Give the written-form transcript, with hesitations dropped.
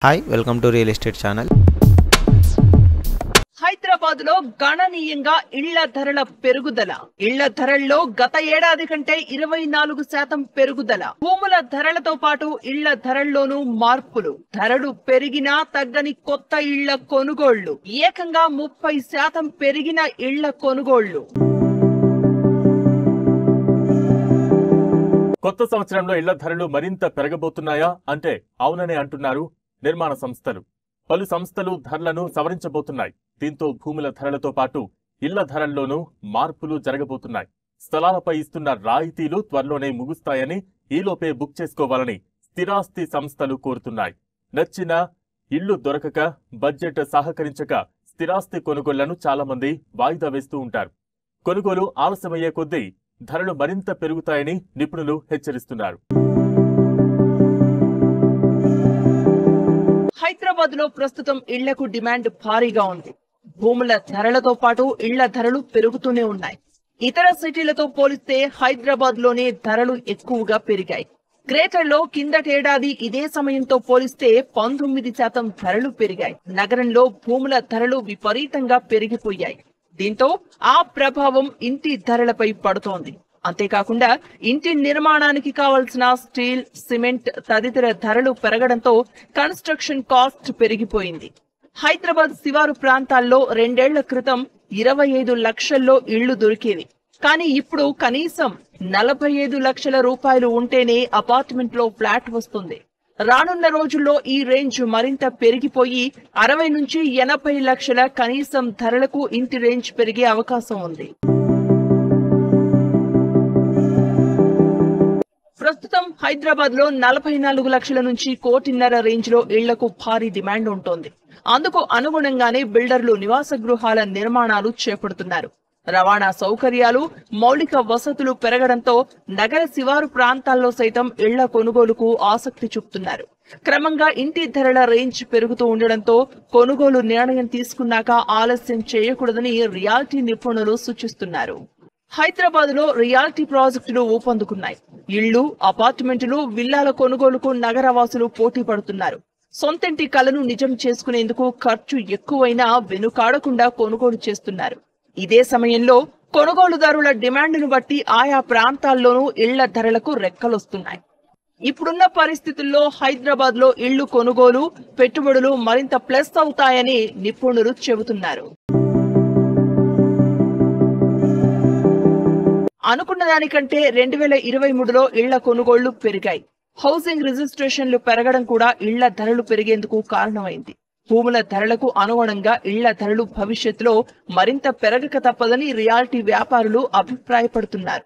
Hi welcome to real estate channel. Hyderabad లో గణనీయంగా ఇళ్ల ధరల పెరుగుదల. ఇళ్ల ధరల్లో గత ఏడాది కంటే 24% పెరుగుదల. భూముల ధరలతో పాటు ఇళ్ల ధరల్లోనూ మార్పులు. ధరలు పెరిగినా తగ్గని కొత్త ఇళ్ల కొనుగోళ్లు. ఏకంగా 30% పెరిగిన ఇళ్ల కొనుగోళ్లు. కొత్త సంవత్సరంలో ఇళ్ల ధరలు మరింత పెరగబోతున్నాయా అంటే అవుననే అంటున్నారు నిర్మాణ సంస్థలు. పలు సంస్థలు ధరలను సవరించబోతున్నాయి. దీంతో భూముల ధరలతో పాటు ఇళ్ల ధరల్లోనూ మార్పులు జరగబోతున్నాయి. స్థలాలపై ఇస్తున్న రాయితీలు త్వరలోనే ముగుస్తాయని, ఈలోపే బుక్ చేసుకోవాలని స్థిరాస్తి సంస్థలు కోరుతున్నాయి. నచ్చిన ఇళ్లు దొరకక, బడ్జెట్ సహకరించక స్థిరాస్తి కొనుగోళ్లను చాలా మంది వాయిదా వేస్తూ ఉంటారు. కొనుగోలు ఆలస్యమయ్యే కొద్దీ ధరలు మరింత పెరుగుతాయని నిపుణులు హెచ్చరిస్తున్నారు. హైదరాబాద్ లో ప్రస్తుతం ఇళ్లకు డిమాండ్ భారీగా ఉంది. భూముల ధరలతో పాటు ఇళ్ల ధరలు పెరుగుతూనే ఉన్నాయి. ఇతర సిటీలతో పోలిస్తే హైదరాబాద్ లోనే ధరలు ఎక్కువగా పెరిగాయి. గ్రేటర్ లో కిందటేడాది ఇదే సమయంతో పోలిస్తే 19% ధరలు పెరిగాయి. నగరంలో భూముల ధరలు విపరీతంగా పెరిగిపోయాయి. దీంతో ఆ ప్రభావం ఇంటి ధరలపై పడుతోంది. అంతేకాకుండా ఇంటి నిర్మాణానికి కావలసిన స్టీల్, సిమెంట్ తదితర ధరలు పెరగడంతో కన్స్ట్రక్షన్ కాస్ట్ పెరిగిపోయింది. హైదరాబాద్ శివారు ప్రాంతాల్లో 2 ఏళ్ల క్రితం 25 లక్షల్లో ఇళ్లు దొరికేవి. కానీ ఇప్పుడు కనీసం 45 లక్షల రూపాయలు ఉంటేనే అపార్ట్మెంట్ లో ఫ్లాట్ వస్తుంది. రానున్న రోజుల్లో ఈ రేంజ్ మరింత పెరిగిపోయి 60 నుంచి 80 లక్షల కనీసం ధరలకు ఇంటి రేంజ్ పెరిగే అవకాశం ఉంది. ప్రస్తుతం హైదరాబాద్ లో 44 లక్షల నుంచి 1.5 కోటి రేంజ్ లో ఇళ్లకు భారీ డిమాండ్ ఉంటుంది. అందుకు అనుగుణంగానే బిల్డర్లు నివాస గృహాల నిర్మాణాలు చేపడుతున్నారు. రవాణా సౌకర్యాలు, మౌలిక వసతులు పెరగడంతో నగర శివారు ప్రాంతాల్లో సైతం ఇళ్ల కొనుగోలుకు ఆసక్తి చూపుతున్నారు. క్రమంగా ఇంటి ధరల రేంజ్ పెరుగుతూ ఉండడంతో కొనుగోలు నిర్ణయం తీసుకున్నాక ఆలస్యం చేయకూడదని రియాల్టీ నిపుణులు సూచిస్తున్నారు. హైదరాబాద్ లో రియాల్టీ ప్రాజెక్టులు ఊపందుకున్నాయి. ఇళ్లు, అపార్ట్మెంట్లు, విల్లాల కొనుగోలుకు నగరవాసులు పోటీ పడుతున్నారు. సొంతింటి కలను నిజం చేసుకునేందుకు ఖర్చు ఎక్కువైనా వెనుకాడకుండా కొనుగోలు చేస్తున్నారు. ఇదే సమయంలో కొనుగోలుదారుల డిమాండ్ను బట్టి ఆయా ప్రాంతాల్లోనూ ఇళ్ల ధరలకు రెక్కలొస్తున్నాయి. ఇప్పుడున్న పరిస్థితుల్లో హైదరాబాద్ లో ఇళ్లు కొనుగోలు, పెట్టుబడులు మరింత ప్లస్ అవుతాయని నిపుణులు చెబుతున్నారు. అనుకున్న దానికంటే 2023లో ఇళ్ల కొనుగోళ్లు పెరిగాయి. హౌసింగ్ రిజిస్ట్రేషన్లు పెరగడం కూడా ఇళ్ల ధరలు పెరిగేందుకు కారణమైంది. భూముల ధరలకు అనుగుణంగా ఇళ్ల ధరలు భవిష్యత్తులో మరింత పెరగక తప్పదని రియాల్టీ వ్యాపారులు అభిప్రాయపడుతున్నారు.